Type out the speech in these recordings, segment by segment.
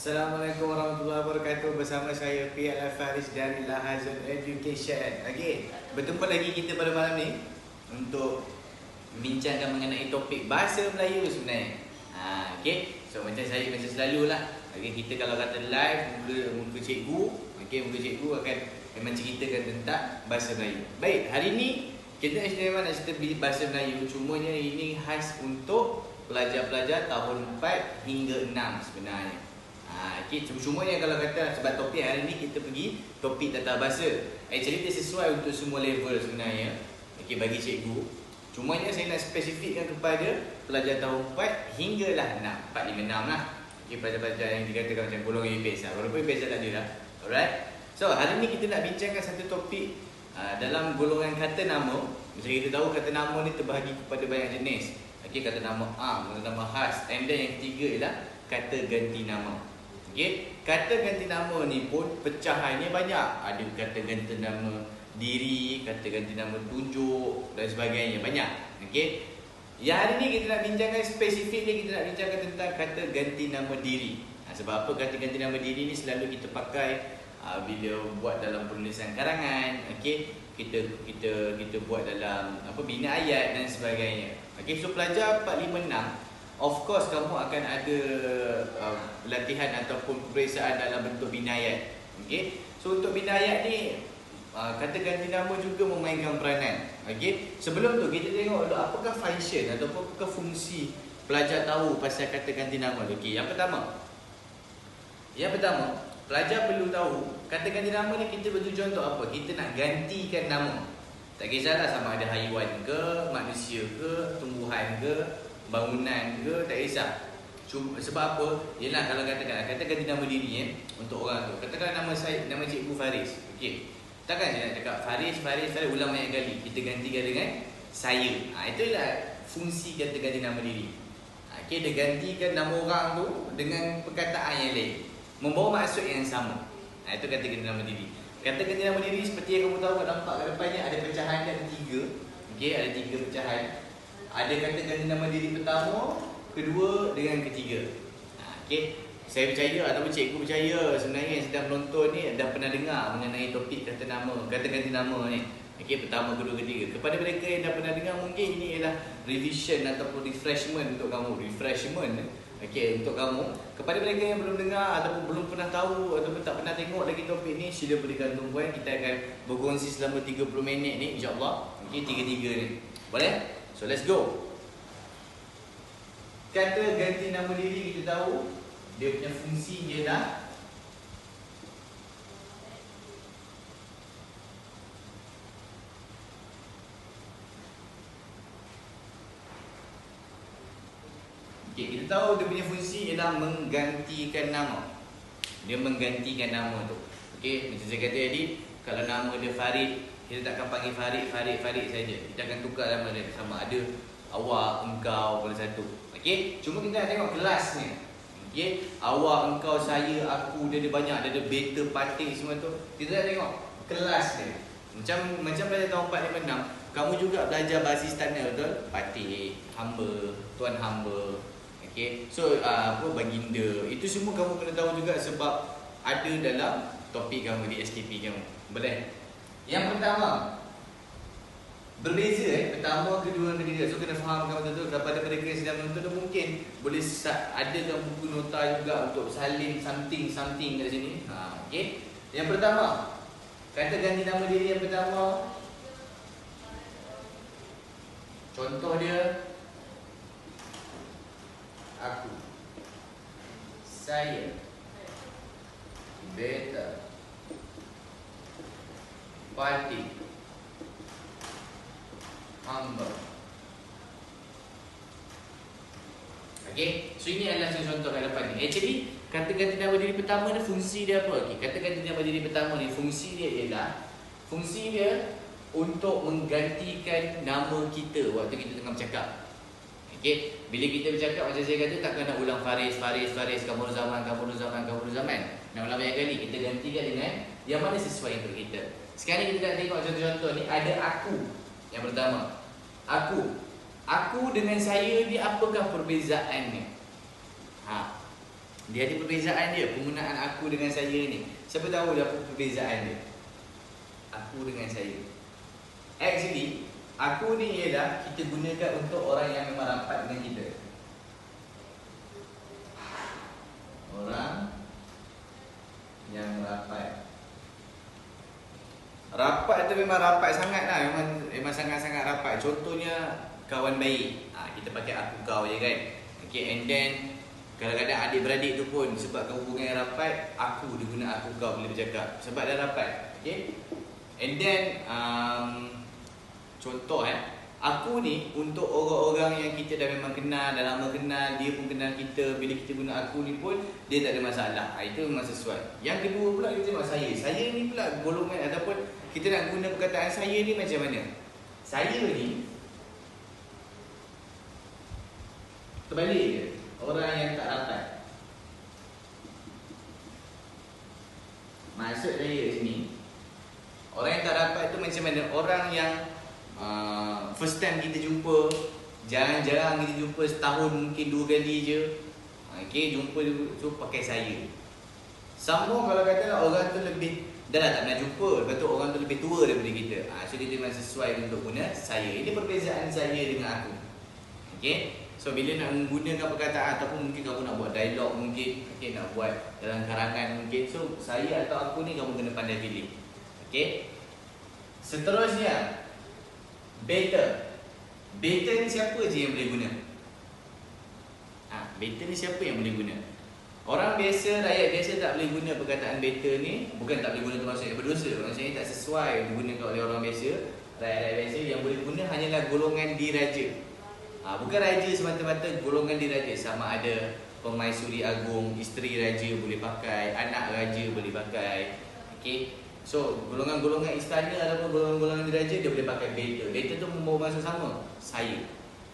Assalamualaikum warahmatullahi wabarakatuh. Bersama saya PLF Faris dari Lahazan Education. Okey, bertemu lagi kita pada malam ni untuk membincangkan mengenai topik bahasa Melayu sebenarnya. Okey, so macam saya macam selalulah. Okey, kita kalau kata live muka cikgu, okey, muka cikgu akan memang ceritakan tentang bahasa Melayu. Baik, hari ni kita memang nak cerita bahasa Melayu, cumanya ini khas untuk pelajar-pelajar tahun 4 hingga 6 sebenarnya. Okay, cuma-cumanya kalau kata sebab topik hari ni kita pergi topik tata bahasa. Actually dia sesuai untuk semua level sebenarnya. Okay, bagi cikgu. Cumanya saya nak spesifikkan kepada pelajar tahun 4 hinggalah 6. 4, 5, 6 lah. Okay, pelajar-pelajar yang dikatakan macam golongan IPS lah. Walaupun IPS tak ada lah. Alright. So hari ni kita nak bincangkan satu topik dalam golongan kata nama. Macam kita tahu kata nama ni terbahagi kepada banyak jenis. Okay, kata nama am, kata nama khas. And then yang ketiga ialah kata ganti nama. Okay. Kata ganti nama ni pun pecahannya banyak. Ada kata ganti nama diri, kata ganti nama tunjuk dan sebagainya. Banyak. Okay. Yang hari ni kita nak bincangkan spesifik dia, kita nak bincangkan tentang kata ganti nama diri. Sebab apa kata ganti nama diri ni selalu kita pakai bila buat dalam penulisan karangan. Okay. Kita buat dalam bina ayat dan sebagainya. Okay. So pelajar 4, 5, 6, of course kamu akan ada latihan ataupun peperiksaan dalam bentuk bina ayat. Okay. So untuk bina ayat ni kata ganti nama juga memainkan peranan. Okay. Sebelum tu kita tengok dulu apakah function ataupun apakah fungsi pelajar tahu pasal kata ganti nama. Okay. Yang pertama, pelajar perlu tahu kata ganti nama ni kita bertujuan untuk apa? Kita nak gantikan nama. Tak kisahlah sama ada haiwan ke, manusia ke, tumbuhan ke, bangunan ke, tak kisah. Sebab apa? Yelah kalau katakan kata ganti nama diri untuk orang tu. Katakan nama saya, nama cikgu Faris. Okey. Takkan saya nak cakap Faris ulang banyak kali. Kita gantikan dengan saya. Itulah fungsi kata ganti nama diri. Okey, dia gantikan nama orang tu dengan perkataan yang lain, membawa maksud yang sama. Itu kata ganti nama diri. Kata ganti nama diri seperti yang kamu tahu kat nampak kat depannya ada pecahan dia, ada 3. Okey, ada 3 pecahan. Ada kata ganti nama diri pertama, kedua dengan ketiga. Okey, saya percaya ataupun cikgu percaya sebenarnya yang sedang menonton ni dah pernah dengar mengenai topik kata ganti nama ni. Okey, pertama, kedua, ketiga. Kepada mereka yang dah pernah dengar, mungkin ini ialah revision ataupun refreshment untuk kamu. Okey, untuk kamu. Kepada mereka yang belum dengar ataupun belum pernah tahu ataupun tak pernah tengok lagi topik ni, sila berikan tumpuan. Kita akan berkongsi selama 30 minit ni insya-Allah. Okey, 3-3 ni. Boleh? So let's go. Kata ganti nama diri kita tahu dia punya fungsi ialah kita tahu dia punya fungsi ialah menggantikan nama. Dia menggantikan nama tu. Okey, macam saya kata tadi, kalau nama dia Farid, kita takkan panggil Farid saja. Kita akan tukar nama dia, sama ada awak, engkau pada satu. Okey, cuma kita nak tengok kelasnya. Okey, awak, engkau, saya, aku, dia ada banyak, dia ada beta, patik semua tu. Kita nak tengok kelas dia. Macam pada tahun 4, 5, 6, kamu juga belajar bahasa istana, betul? Patik, hamba, tuan hamba. Okay. So baginda. Itu semua kamu kena tahu juga sebab ada dalam topik kamu di SKP kamu. Boleh? Yang pertama, berbeza pertama, kedua dan ketiga. So kena fahamkan betul-betul kepada mereka yang sedang menonton, mungkin boleh ada dalam buku nota juga untuk salin something kat sini. Okay. Yang pertama, kata ganti nama diri yang pertama. Contoh dia, aku, saya, beta, patik, hamba. Okey, so ini adalah contoh kat depan ni. Actually, kata ganti nama diri pertama ni fungsi dia apa? Okey, kata ganti nama diri pertama ni fungsi dia ialah untuk menggantikan nama kita waktu kita tengah bercakap. Okey, bila kita bercakap macam saya kata, takkan nak ulang Faris, kamu zaman. Nak ulang banyak kali, kita gantikan dengan yang mana sesuai untuk kita. Sekarang ni kita nak tengok contoh-contoh ni. Ada aku. Yang pertama, aku dengan saya, dia apakah perbezaannya? Dia ada perbezaan dia, penggunaan aku dengan saya ni. Siapa tahu dia apa perbezaan dia? Aku dengan saya. Actually, aku ni ialah kita gunakan untuk orang yang memang rapat dengan kita. Orang yang rapat. Rapat tu memang rapat sangat lah. Memang sangat-sangat rapat. Contohnya kawan baik. Kita pakai aku kau je kan. Okay, and then kadang-kadang adik-beradik tu pun sebab hubungan yang rapat, aku dia guna aku kau bila bercakap. Sebab dah rapat. Okay. And then contoh aku ni untuk orang-orang yang kita dah memang kenal, dah lama kenal, dia pun kenal kita, bila kita guna aku ni pun dia tak ada masalah. Itu memang sesuai. Yang kedua pula kita tengok saya. Saya ni pula golongan ataupun kita nak guna perkataan saya ni macam mana? Saya ni terbalik je. Orang yang tak rapat. Maksud saya sini, orang yang tak rapat tu macam mana? Orang yang first time kita jumpa, jarang-jarang kita jumpa, setahun mungkin 2 kali je. Okay, jumpa tu pakai saya. Sama kalau kata orang tu lebih dah tak pernah jumpa, lepas tu orang tu lebih tua daripada kita. So dia memang sesuai untuk guna saya. Ini perbezaan saya dengan aku. Okay. So bila nak menggunakan perkataan ataupun mungkin kamu nak buat dialog, mungkin okay, nak buat dalam karangan mungkin. So saya atau aku ni kamu kena pandai pilih. Okay. Seterusnya, better. Better ni siapa je yang boleh guna? Better ni siapa yang boleh guna? Orang biasa, rakyat biasa tak boleh guna perkataan better ni. Bukan tak boleh guna tu maksudnya berdosa. Maksudnya tak sesuai digunakan oleh orang biasa. Rakyat biasa yang boleh guna hanyalah golongan diraja. Bukan raja semata-mata, golongan diraja. Sama ada permaisuri agung, isteri raja boleh pakai, anak raja boleh pakai. Okay. So golongan-golongan istana ataupun golongan-golongan diraja dia boleh pakai better. Better tu membawa maksud sama. Saya,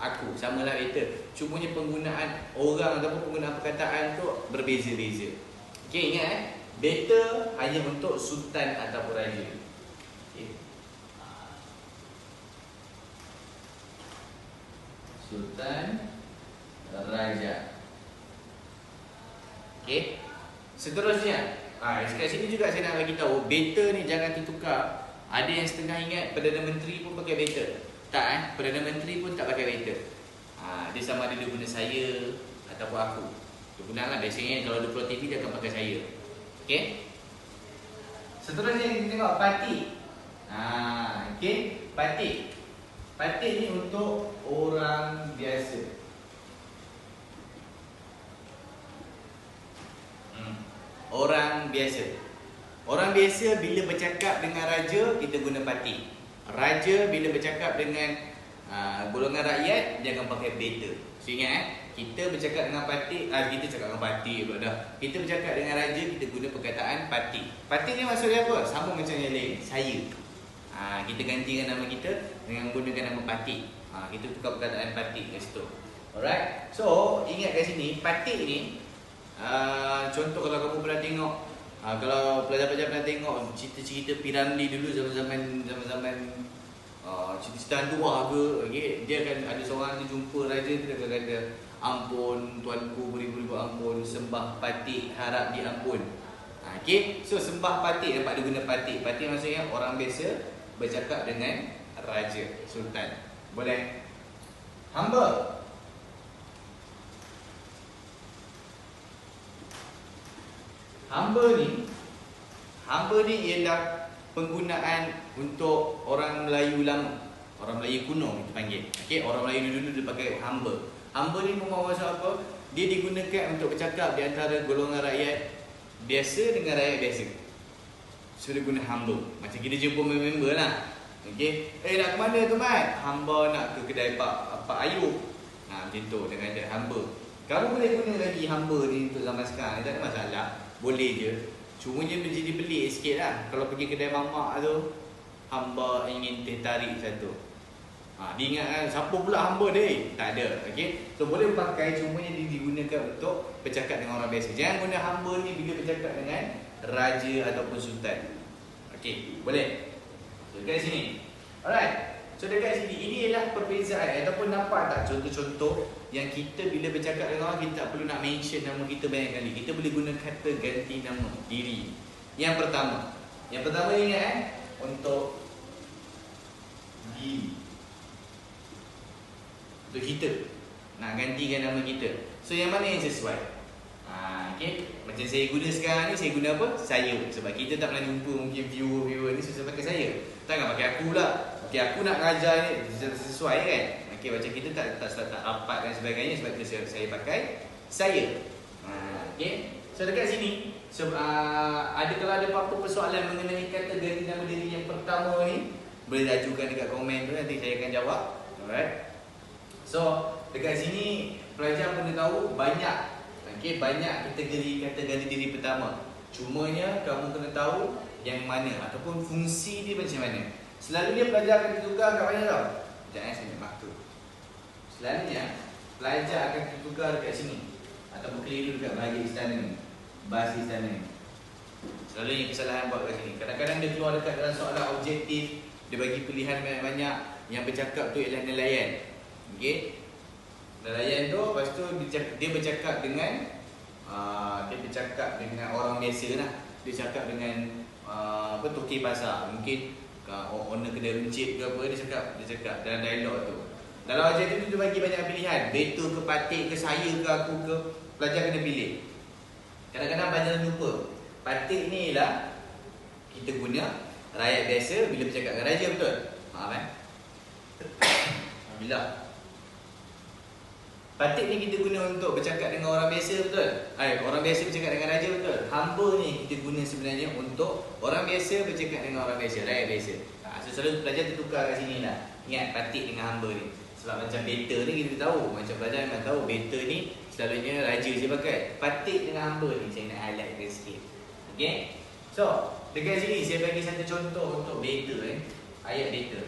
aku, samalah better. Cumanya penggunaan orang ataupun penggunaan perkataan tu berbeza-beza. Okay, ingat better hanya untuk sultan ataupun raja. Okay. Sultan, raja. Okay. Seterusnya, kat sini juga saya nak bagi tahu, better ni jangan tertukar. Ada yang setengah ingat Perdana Menteri pun pakai better. Tak Perdana Menteri pun tak pakai better. Dia sama ada dia guna saya ataupun aku. Dia gunalah biasanya kalau dia Pro TV dia akan pakai saya. Okay. Seterusnya kita tengok parti. Okay, parti. Parti ni untuk orang biasa. Orang biasa. Orang biasa bila bercakap dengan raja, kita guna parti. Raja bila bercakap dengan golongan rakyat, dia akan pakai better. So ingat kita bercakap dengan parti, kita cakap dengan parti pula dah. Kita bercakap dengan raja, kita guna perkataan parti. Parti ni maksudnya apa? Sama macam yang lain, saya. Kita gantikan nama kita dengan menggunakan nama parti. Kita tukar perkataan parti kat situ. Alright. So ingat kat sini, parti ni contoh kalau kamu pernah tengok, kalau pelajar-pelajar pernah tengok cerita-cerita Piramli dulu zaman-zaman cerita-cerita hantu ke, okay? Dia akan ada seorang dia jumpa raja, dia akan kata, ampun tuanku, beribu-ribu ampun, sembah patik harap diampun. Okay? So sembah patik, dapat dia guna patik. Patik maksudnya orang biasa bercakap dengan raja, sultan. Boleh? Hamba. Hamba ni ialah penggunaan untuk orang Melayu lama, orang Melayu kuno kita panggil. Okey, orang Melayu dulu dia pakai hamba. Hamba ni membawa maksud apa? Dia digunakan untuk bercakap di antara golongan rakyat biasa dengan rakyat biasa. So dia guna hamba. Macam kita jumpa member lah. Okey, nak ke mana tu Mat? Hamba nak ke kedai Pak Ayub. Macam tu dia kata hamba. Kamu boleh guna lagi hamba ni untuk zaman sekarang, tak ada masalah. Boleh je. Cumanya menjadi pelik sikit lah. Kalau pergi kedai mamak tu, hamba ingin teh tarik satu. Dia ingat kan, siapa pula hamba dia? Tak ada. Okay? So boleh pakai, cumanya dia digunakan untuk bercakap dengan orang biasa. Jangan guna hamba ni bila bercakap dengan raja ataupun sultan. Okay, boleh? So kat sini. Alright. So dekat sini, ini ialah perbezaan ataupun nampak tak contoh-contoh yang kita bila bercakap dengan orang, kita tak perlu nak mention nama kita banyak kali. Kita boleh guna kata ganti nama diri. Yang pertama ni ingat untuk diri, untuk kita nak gantikan nama kita. So yang mana yang sesuai? Okay. Macam saya guna sekarang ni, saya guna apa? Saya. Sebab kita tak pernah jumpa mungkin viewer ni susah pakai saya. Takkan pakai aku pula. Okay, aku nak ngajar ni sesuai kan? Okay, macam kita tak rapat dan sebagainya. Sebab itu saya pakai saya. Okay. So dekat sini, kalau ada apa-apa persoalan mengenai kata ganti nama diri yang pertama ni, boleh ajukan dekat komen tu, nanti saya akan jawab. Alright. So dekat sini pelajar kena tahu banyak kategori kata ganti diri pertama. Cumanya kamu kena tahu yang mana ataupun fungsi dia macam mana. Selalunya pelajar akan ditukar kat mana tau? Sekejap saya nak mark tu. Selalunya pelajar akan ditukar dekat sini ataupun keliru dekat bahagian istana ni, bahasa istana ni. Selalunya kesalahan buat kat sini. Kadang-kadang dia keluar dekat dalam soalan objektif, dia bagi pilihan banyak-banyak, yang bercakap tu ialah nelayan. Okey. Nelayan tu, lepas tu dia bercakap dengan orang biasa lah. Dia cakap dengan tukir pasar. Mungkin owner kedai runcit ke apa, dia cakap dalam dialog tu. Dalam objektif tu dia bagi banyak pilihan. Betul ke, patik ke, saya ke, aku ke. Pelajar kena pilih. Kadang-kadang pelajar lupa. Patik ni ialah kita guna rakyat biasa bila bercakap dengan raja, betul? Maaf Alhamdulillah. Patik ni kita guna untuk bercakap dengan orang biasa, betul? Orang biasa bercakap dengan raja, betul? Hamba ni kita guna sebenarnya untuk orang biasa bercakap dengan orang biasa, rakyat biasa. So selalu pelajar tertukar kat sini lah. Ingat patik dengan hamba ni. Sebab macam beta ni kita tahu, macam pelajar memang tahu beta ni selalunya raja je pakai. Patik dengan hamba ni saya nak highlight dia sikit. Okay? So dekat sini saya bagi satu contoh untuk beta ayat beta.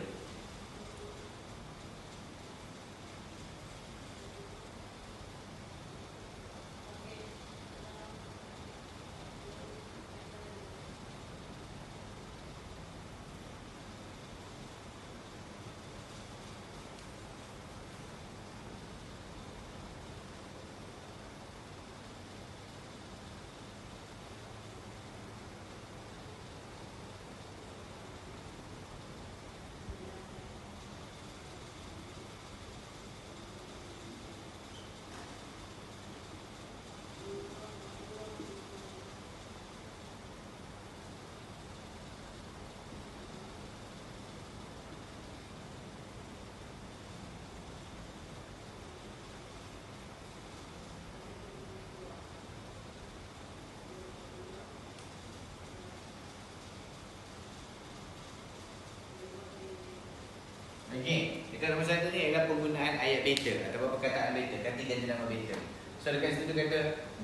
Okey, dekat nombor 1 ni adalah penggunaan ayat beta ataupun perkataan beta, kata ganti nama beta. So dekat situ kata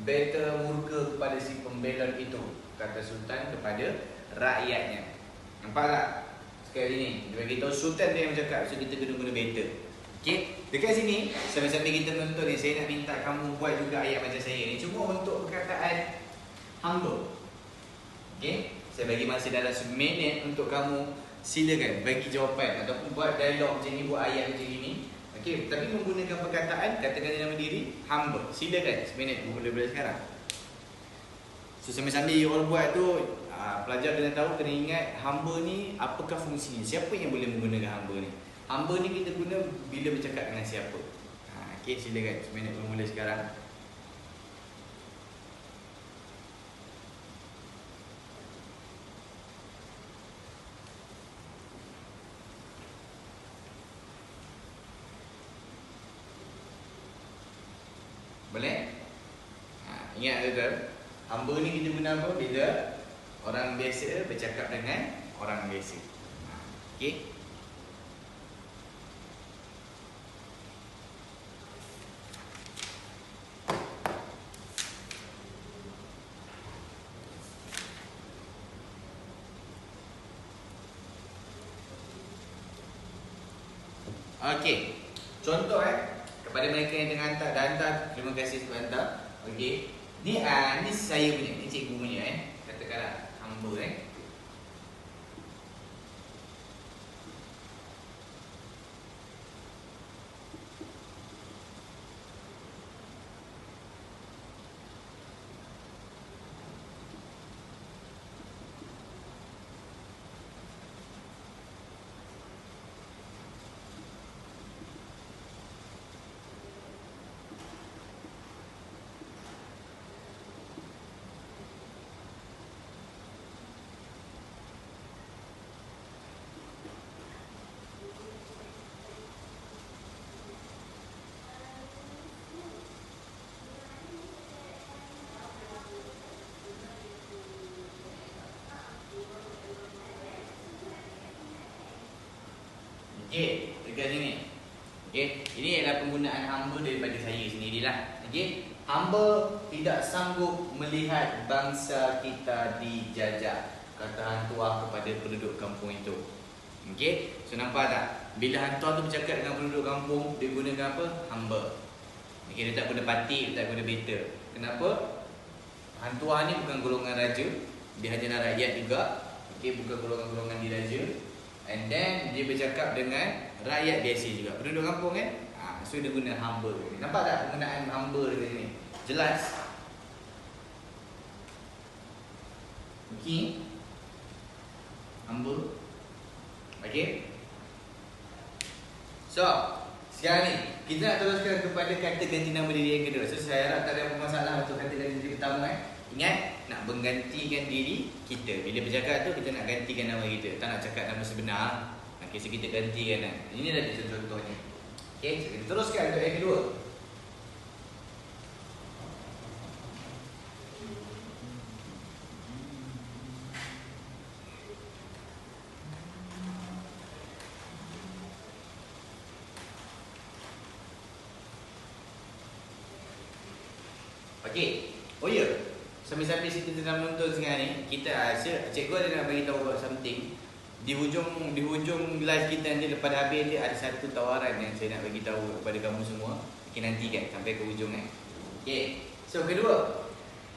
beta murka kepada si pembelot itu, kata sultan kepada rakyatnya. Nampak tak? Sekali ni dia bagi tahu sultan dia yang bercakap, so kita kena guna beta. Okey, dekat sini sambil-sambil kita menonton ni, saya nak minta kamu buat juga ayat macam saya ni, cuma untuk perkataan hamba. Okey, saya bagi masa dalam seminit untuk kamu silakan bagi jawapan ataupun buat dialog macam ni, buat ayat macam ni. Okey, tapi menggunakan perkataan katakan nama diri hamba. Silakan seminit mula-mula sekarang. So sambil-sambil orang buat tu, pelajar kena tahu, kena ingat hamba ni apakah fungsinya. Siapa yang boleh menggunakan hamba ni? Hamba ni kita guna bila bercakap dengan siapa. Okey, silakan seminit mula-mula sekarang. Boleh? Ingat betul? Hamba ni kita guna apa? Bila orang biasa bercakap dengan orang biasa. Okey? Okey. Contoh kepada mereka yang tengah hantar, terima kasih sebab hantar. Okey. Ni saya punya, ni cikgu punya katakanlah hamba Okey, dekat sini. Okey, ini adalah penggunaan hamba daripada saya sendirilah. Okey, hamba tidak sanggup melihat bangsa kita dijajah, kata hantuah kepada penduduk kampung itu. Okey, so nampak tak? Bila hantuah tu bercakap dengan penduduk kampung, dia gunakan apa? Hamba. Okey, dia tak guna parti, dia tak guna beta. Kenapa? Hantuah ni bukan golongan raja, dia hanya rakyat juga. Okey, bukan golongan-golongan diraja. And then dia bercakap dengan rakyat biasa juga, penduduk kampung kan. So dia guna hamba. Nampak tak penggunaan hamba dekat sini? Jelas. Okey, hamba. Okey. So sekarang ni kita nak teruskan kepada kata ganti nama diri yang kedua. So saya harap tak ada masalah untuk kata ganti diri pertama. Ingat, nak menggantikan diri kita. Bila bercakap tu, kita nak gantikan nama kita. Tak nak cakap nama sebenar. Okay, so kita gantikan. Ini dah contohnya. Okay, so kita teruskan untuk yang kedua. Okay, oh ya, sambil-sambil kita tengah menonton sekarang ni, kita cikgu ada nak bagi tahu about something. Di hujung live kita nanti lepas habis dia ada satu tawaran yang saya nak bagi tahu kepada kamu semua. Okay, nantikan sampai ke hujung kan. Okay, so kedua.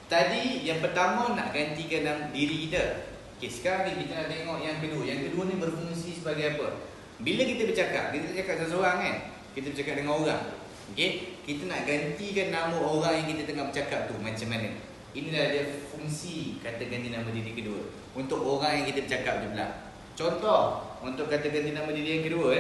Tadi yang pertama nak gantikan nama diri kita. Okay, sekarang ni kita nak tengok yang kedua. Yang kedua ni berfungsi sebagai apa? Bila kita bercakap seseorang kan, kita bercakap dengan orang. Okay, kita nak gantikan nama orang yang kita tengah bercakap tu macam mana? Inilah dia fungsi kata ganti nama diri kedua untuk orang yang kita bercakap tu pula. Contoh untuk kata ganti nama diri yang kedua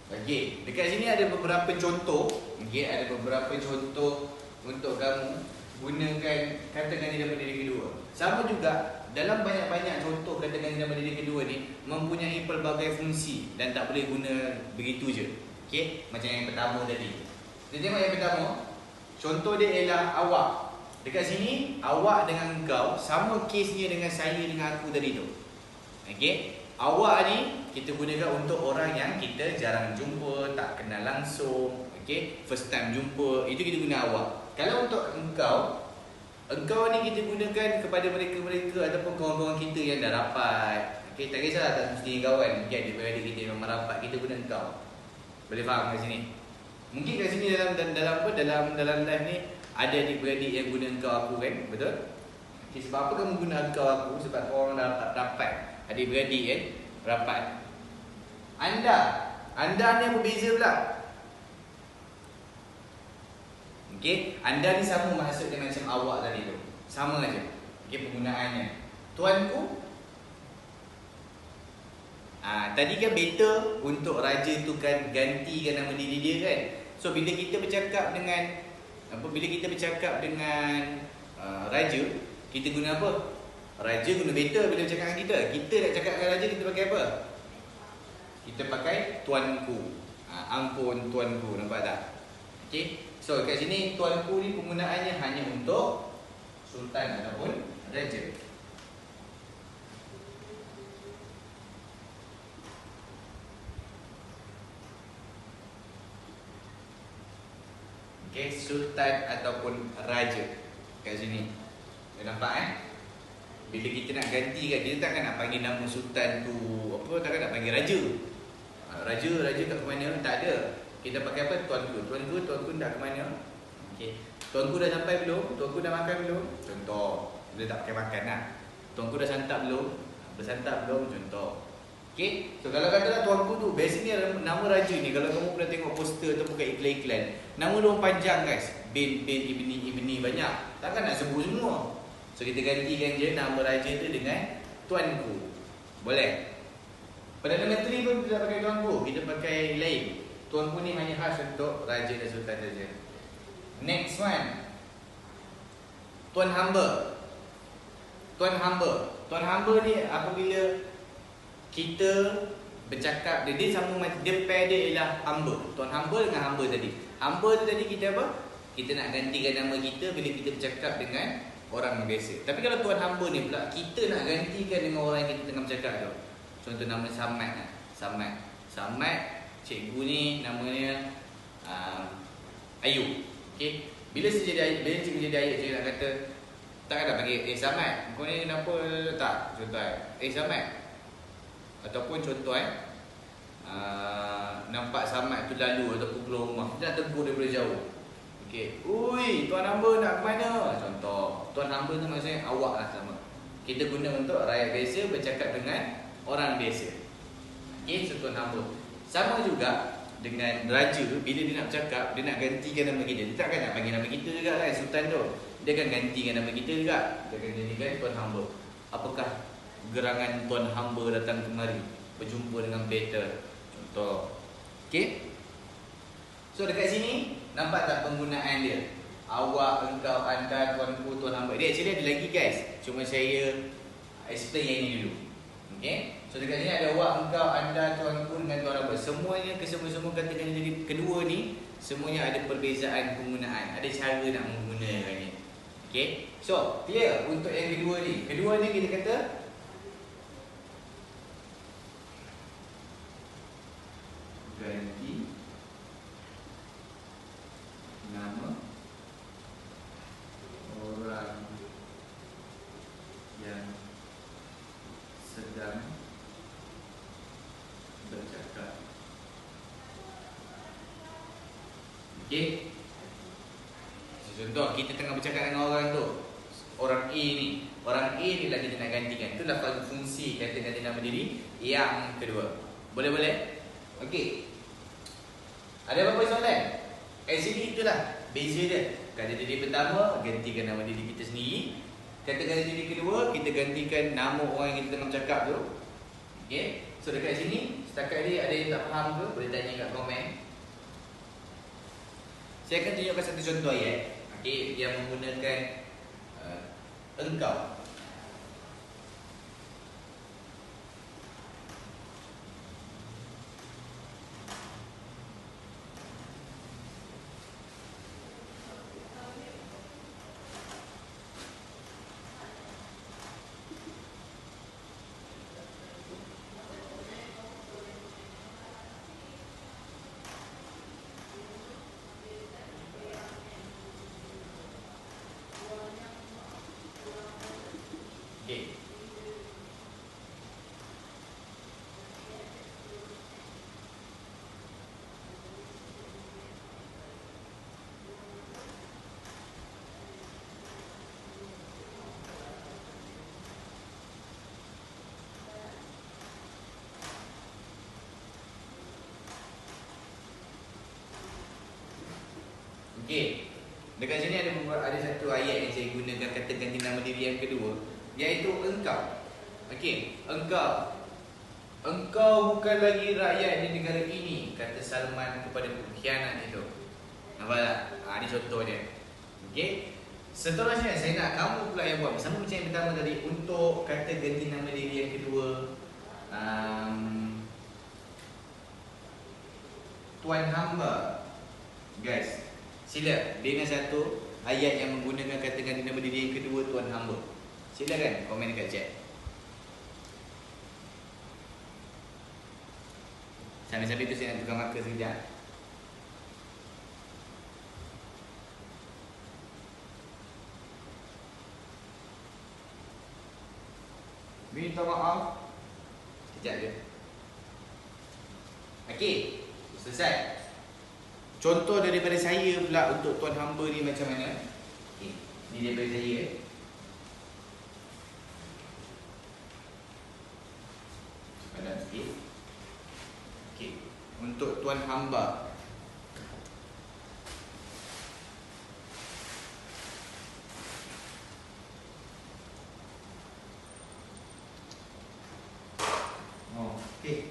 Okey, dekat sini ada beberapa contoh. Okey, ada beberapa contoh untuk kamu gunakan kata ganti nama diri kedua. Sama juga dalam banyak-banyak contoh kata ganti nama diri kedua ni mempunyai pelbagai fungsi dan tak boleh guna begitu je. Okey, macam yang pertama tadi. Kita tengok yang pertama. Contoh dia ialah awak. Dekat sini awak dengan engkau sama kesnya dengan saya dengan aku tadi tu. Okey, awak ni kita gunakan untuk orang yang kita jarang jumpa, tak kenal langsung. Okay, first time jumpa, itu kita guna awak. Kalau untuk engkau ni kita gunakan kepada mereka-mereka ataupun kawan-kawan kita yang dah rapat. Okay, tak kisahlah, tak mesti kawan. Mungkin adik-beradik kita yang memang rapat, kita guna engkau. Boleh faham kat sini? Mungkin kat sini dalam live ni ada adik-beradik yang guna engkau aku kan, betul? Okay, sebab apa kamu guna engkau aku? Sebab orang dah rapat. Adik-beradik kan, rapat. Anda ni yang berbeza pula. Okey, anda ni sama maksud dia macam awak tadi tu. Sama aja. Okey, penggunaannya. Tuanku. Tadi kan beta untuk raja tu kan gantikan nama diri dia kan. So bila kita bercakap dengan raja, kita guna apa? Raja guna beta bila bercakap dengan kita. Kita nak cakap dengan raja, kita pakai apa? Kita pakai tuanku. Ampun tuanku, nampak tak? Okey. So kat sini tuanku ni penggunaannya hanya untuk sultan ataupun raja. Okey, sultan ataupun raja. Kat sini. Dah nampak Bila kita nak ganti kan, kita takkan nak panggil nama sultan tu apa, takkan nak panggil raja. Raja kat mana? Tak ada. Kita pakai apa? Tuanku dah ke mana? Okey. Tuanku dah sampai belum? Tuanku dah makan belum? Contoh. Dia tak pakai makan lah. Tuanku dah santap belum? Bersantap belum? Contoh. Okey. So kalau katalah tuanku tu, biasanya nama raja ni kalau kamu pernah tengok poster atau bukan iklan-iklan, nama dia orang panjang guys. Bin ibni banyak. Takkan nak sebut semua. So kita gantikan je nama raja tu dengan tuanku. Boleh? Perdana Menteri pun tidak pakai tuanku, kita pakai lain. Tuanku ni hanya khas untuk raja dan sultan saja. Next one, tuan hamba. Tuan hamba. Tuan hamba ni apabila kita bercakap dia sama macam dia pair dia ialah hamba. Tuan hamba dengan hamba tadi. Hamba tu tadi kita apa? Kita nak gantikan nama kita bila kita bercakap dengan orang biasa. Tapi kalau tuan hamba ni pula kita nak gantikan dengan orang yang kita tengah bercakap tu. Contoh nama Samad lah. Samad cikgu ni namanya Ayub. Okey. Bila cikgu jadi Ayub, cikgu nak kata takkan nak panggil Samad, kau ni kenapa tak? Contoh Samad. Ataupun contoh nampak Samad tu lalu ataupun keluar rumah, kita nak tegur daripada jauh. Okey, ui, tuan hamba nak ke mana? Contoh, tuan hamba tu maksudnya awak lah sama. Kita guna untuk rakyat biasa bercakap dengan orang biasa. Okey, so tuan hamba. Sama juga dengan raja, bila dia nak bercakap, dia nak gantikan nama kita. Dia takkan nak panggil nama kita juga kan, sultan tu. Dia akan gantikan nama kita juga. Dia akan jadikan tuan hamba. Apakah gerangan tuan hamba datang kemari berjumpa dengan Peter? Contoh. Okey. So dekat sini nampak tak penggunaan dia? Awak, engkau, anda, tuanku, tuan hamba. Dia actually ada lagi guys. Cuma saya explain yang ini dulu. Okey. So dekat sini ada awak, engkau, anda, tuanku dengan tuan hamba. Semuanya kesemua katakan jadi kedua ni semuanya ada perbezaan penggunaan. Ada cara nak menggunakannya. Okey. So, clear untuk yang kedua ni. Kedua ni kita kata ganti nama orang yang sedang bercakap. Okey. Contoh kita tengah bercakap dengan orang tu, orang A ni. Orang A ni lah kita nak gantikan. Itulah kalau fungsi kata ganti nama diri yang kedua. Boleh? Okey. Ada apa-apa soalan? Actually itulah beza dia. Kata diri pertama gantikan nama diri kita sendiri. Kata diri kedua kita gantikan nama orang yang kita tengah bercakap tu. Okey. So dekat sini setakat ni ada yang tak faham ke? Boleh tanya kat komen. Saya akan tunjukkan satu contoh ayat. Okey, yang menggunakan engkau. Okey. Okey. Dekat sini ada satu ayat yang saya gunakan kata ganti nama diri yang kedua, iaitu engkau. Okey, engkau. Engkau bukan lagi rakyat di negara ini, kata Salman kepada pengkhianat itu. Nampak tak? Ini contoh dia. Okey. Seterusnya saya nak kamu pula yang buat sama macam yang pertama tadi untuk kata ganti nama diri yang kedua. Tuan hamba. Guys, sila dengan satu ayat yang menggunakan kata ganti nama diri yang kedua tuan hamba. Silakan komen dekat chat. Sambil-sambil tu saya nak tukar marker sekejap. Minta maaf. Sekejap je. Okey, selesai. Contoh daripada saya pula untuk tuan hamba ni macam mana? Okey, ni daripada saya. Ada sikit. Okey, untuk tuan hamba. Okey.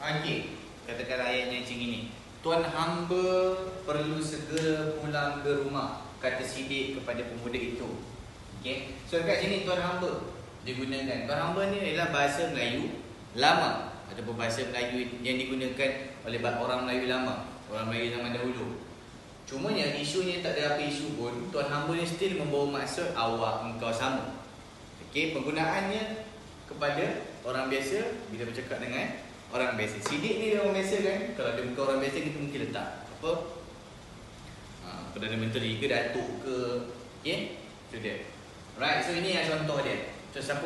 Okey, katakan ayatnya macam ini. Tuan hamba perlu segera pulang ke rumah, kata Siddiq kepada pemuda itu. Okey, so kat sini tuan hamba digunakan. Tuan hamba ni adalah bahasa Melayu lama ataupun bahasa Melayu yang digunakan oleh orang Melayu lama, orang Melayu zaman dahulu. Cumanya isunya tak ada apa isu pun, tuan hamba ni still membawa maksud awak, engkau sama. Okey, penggunaannya kepada orang biasa bila bercakap dengan orang biasa. Siddiq ni orang biasa kan. Kalau dia bukan orang biasa, kita mungkin letak apa, Perdana Menteri ke, Datuk ke. Okay, so dia. Right, so ini yang contoh dia. So siapa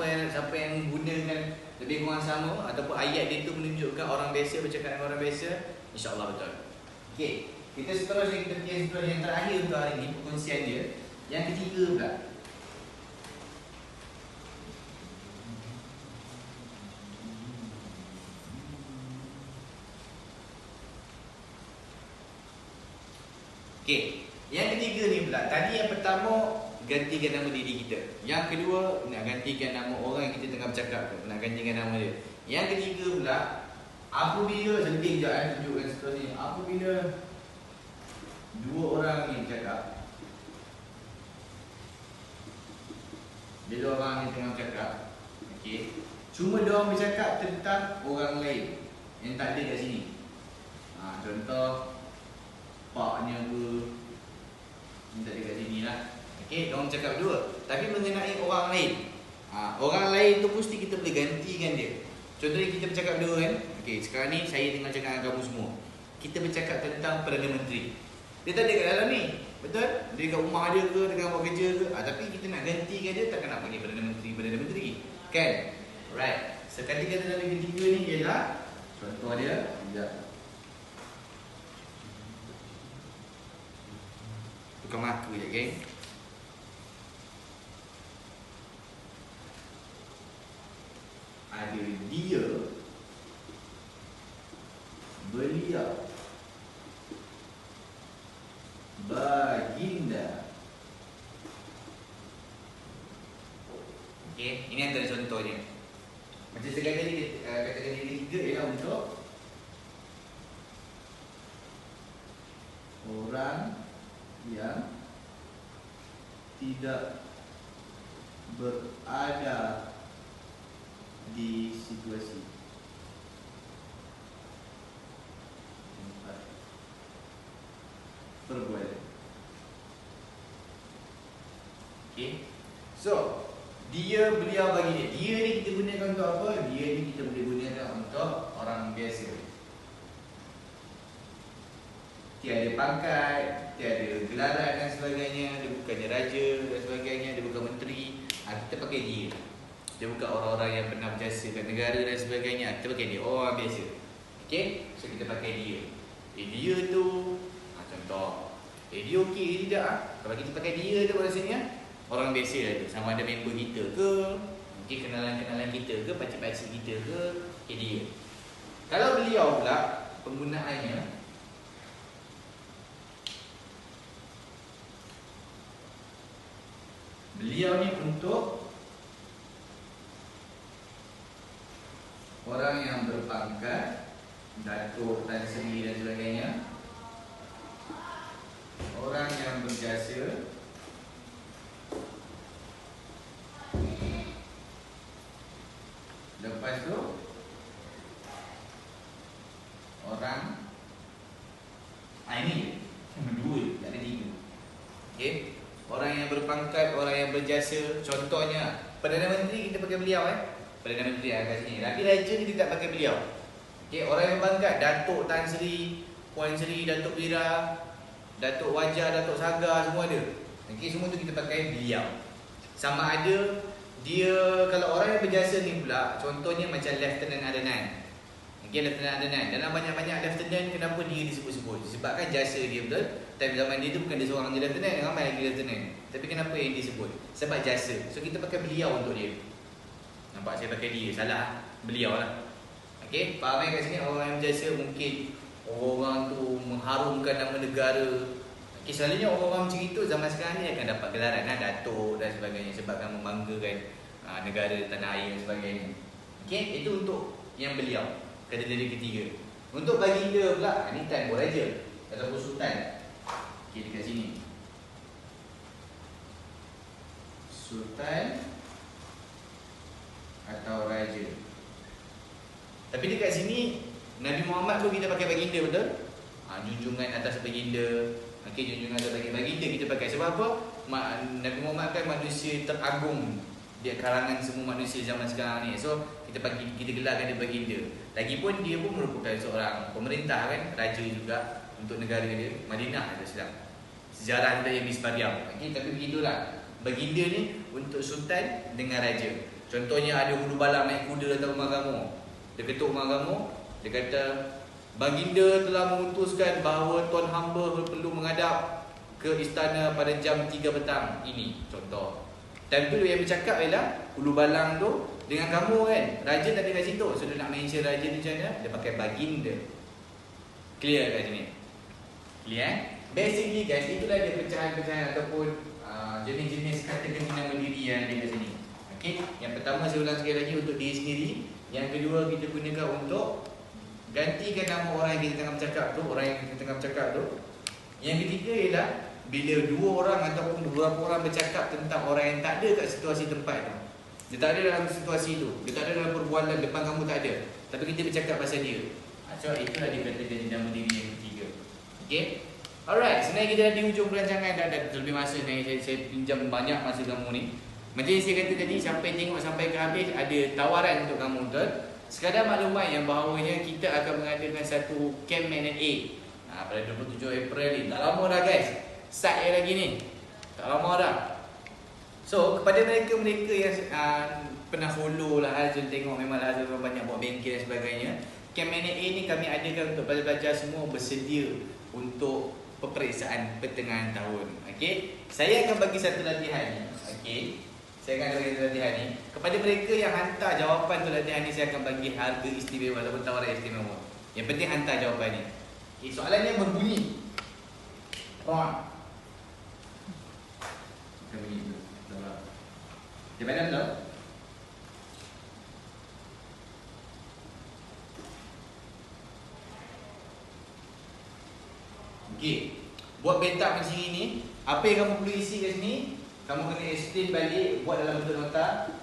yang gunakan lebih kurang sama ataupun ayat dia tu menunjukkan orang biasa bercakap dengan orang biasa, insya-Allah betul. Okay, kita seterusnya, kita pergi yang terakhir untuk hari ini, perkongsian dia. Yang ketiga pula. Okey, yang ketiga ni pula. Tadi yang pertama gantikan nama diri kita. Yang kedua nak gantikan nama orang yang kita tengah bercakap tu, nak gantikan nama dia. Yang ketiga pula, apabila sedih sekejap tunjukkan seterusnya. Apabila dua orang ni bercakap, bila orang ni tengah bercakap, okey, cuma dia orang bercakap tentang orang lain yang tak ada kat sini. Contoh paknya ke, minta dia kat sini lah. Okey, dia orang cakap dua, tapi mengenai orang lain. Orang lain tu mesti kita boleh gantikan dia. Contohnya kita bercakap dua kan. Okey, sekarang ni saya tengah cakap dengan kamu semua. Kita bercakap tentang Perdana Menteri. Dia tak ada kat dalam ni, betul? Dia kat rumah dia ke, tengah buat kerja ke. Tapi kita nak gantikan dia, takkan nak panggil Perdana Menteri kan? Right. Sekali kata dalam ketiga ni ialah contoh dia. Sekejap. Tukar marker je, geng. Ada dia, beliau, baginda. Okey, ini antara contohnya. Macam sekali tadi katakan ini tiga ialah untuk orang yang tidak berada di situasi. Perbuatan. Okay. So, dia, beliau, bagi dia. Dia ni kita gunakan untuk apa? Dia ni kita boleh gunakan untuk orang biasa. Tiada pangkat, tiada gelaran dan sebagainya. Dia bukannya raja dan sebagainya. Dia bukan menteri. Kita pakai dia. Dia bukan orang-orang yang pernah berjasa kat negara dan sebagainya. Kita pakai dia, orang biasa. Okay, so kita pakai dia. Dia tu contoh. Dia okey ke tidak? Kalau kita pakai dia tu rasanya orang biasa lah tu. Sama ada member kita ke, mungkin kenalan-kenalan kita ke, pakcik-pakcik kita ke, dia. Kalau beliau pula, penggunaannya beliau ni untuk orang yang berpangkat, datuk, tan sri dan sebagainya. Orang yang berjasa, lepas tu orang ini dua, tak ada tiga. Okey, orang yang berpangkat, orang yang berjasa. Contohnya Perdana Menteri kita pakai beliau Perdana Menteri kat sini. Tapi raja ni kita tak pakai beliau. Okey, orang yang berpangkat, datuk, tan sri, Puan Seri, Datuk Wira, Datuk Wajah, Datuk Saga, semua ada. Okey, semua tu kita pakai beliau. Sama ada dia, kalau orang yang berjasa ni pula, contohnya macam Lieutenant Adnan. Okey, Lieutenant Adnan. Dalam banyak-banyak Lieutenant, kenapa dia disebut-sebut? Disebabkan jasa dia, betul? Tapi zaman dia tu bukan dia seorang je Lieutenant, ramai lagi Lieutenant. Tapi kenapa yang disebut? Sebab jasa. So kita pakai beliau untuk dia. Nampak saya pakai dia, salah. Beliau lah. Okey, faham kat sini orang yang berjasa mungkin orang tu mengharumkan nama negara. Okay, selalunya orang-orang macam itu zaman sekarang ni akan dapat gelaran Datuk dan sebagainya sebabkan membanggakan negara, tanah air dan sebagainya. Okay, itu untuk yang beliau, kategori ketiga. Untuk baginda pula, ni Tan Raja ataupun Sultan. Okay, dekat sini Sultan atau Raja. Tapi dekat sini Nabi Muhammad pun kita pakai baginda, betul? Junjungan atas baginda. Okey, junjungan atas baginda kita pakai. Sebab apa? Nabi Muhammad kan manusia teragung di kalangan semua manusia zaman sekarang ni. So kita gelarkan dia baginda. Lagipun dia pun merupakan seorang pemerintah kan, raja juga untuk negara dia, Madinah ada sedang. Sejarah kita yang Miss Maryam. Okey, tapi begitulah. Baginda ni untuk sultan dengan raja. Contohnya ada hulu balang naik kuda datang rumah kamu. Dia ketuk rumah kamu, dia kata, baginda telah memutuskan bahawa tuan hamba perlu menghadap ke istana pada jam 3 petang. Ini contoh. Time tu yang bercakap ialah hulu balang tu dengan kamu kan. Raja tak ada kat situ. So dia nak mention raja ni macam mana? Dia pakai baginda. Clear kat sini? Clear? Basically guys, itulah dia pecahan-pecahan ataupun jenis-jenis kategori nama diri yang ada kat sini. Okay? Yang pertama saya ulang sekali lagi untuk diri sendiri. Yang kedua kita gunakan untuk gantikan nama orang yang kita tengah bercakap tu, orang yang kita tengah bercakap tu. Yang ketiga ialah bila dua orang ataupun beberapa orang bercakap tentang orang yang tak ada kat situasi tempat tu. Dia tak ada dalam situasi tu, dia tak ada dalam perbualan depan kamu, tak ada. Tapi kita bercakap pasal dia. So itulah dia kata jadi nama diri yang ketiga. Okay? Alright, sebenarnya kita dah di hujung perancangan, dah lebih masa sebenarnya saya pinjam banyak masa kamu ni. Macam yang saya kata tadi, sampai tengok sampai ke habis ada tawaran untuk kamu, betul? Sekadar maklumat yang bahawanya kita akan mengadakan satu Camp MNA pada 27 April ni. Tak lama dah guys. Start je lagi ni. Tak lama dah. So kepada mereka-mereka yang pernah follow lah Hazul, tengok memang Hazul banyak buat bengkel dan sebagainya. Camp MNA ni kami adakan untuk pelajar-pelajar semua bersedia untuk peperiksaan pertengahan tahun. Okey. Saya akan bagi satu latihan ni. Okey. Saya akan bagi latihan ni. Kepada mereka yang hantar jawapan untuk latihan ni, saya akan bagi harga istimewa ataupun tawaran istimewa. Yang penting hantar jawapan ni. Okay, soalannya berbunyi. Ron. Kita bunyi dulu. Di mana tu? Okey. Buat petak macam ni, apa yang kamu perlu isi kat sini? Kamu kena explain balik, buat dalam bentuk nota.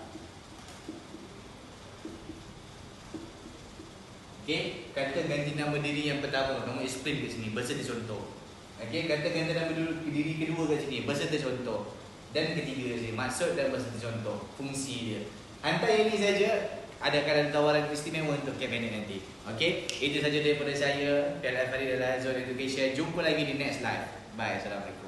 Okey, kata ganti nama diri yang pertama, kamu explain kat sini berserta contoh. Okey, kata ganti nama diri kedua kat sini berserta contoh. Dan ketiga kat sini, maksud dan berserta contoh, fungsi dia. Hantar yang ini saja, ada tawaran istimewa untuk Camp ini nanti. Okey, itu saja daripada saya, PLF Farid dan Hazul Education. Jumpa lagi di next live. Bye, Assalamualaikum.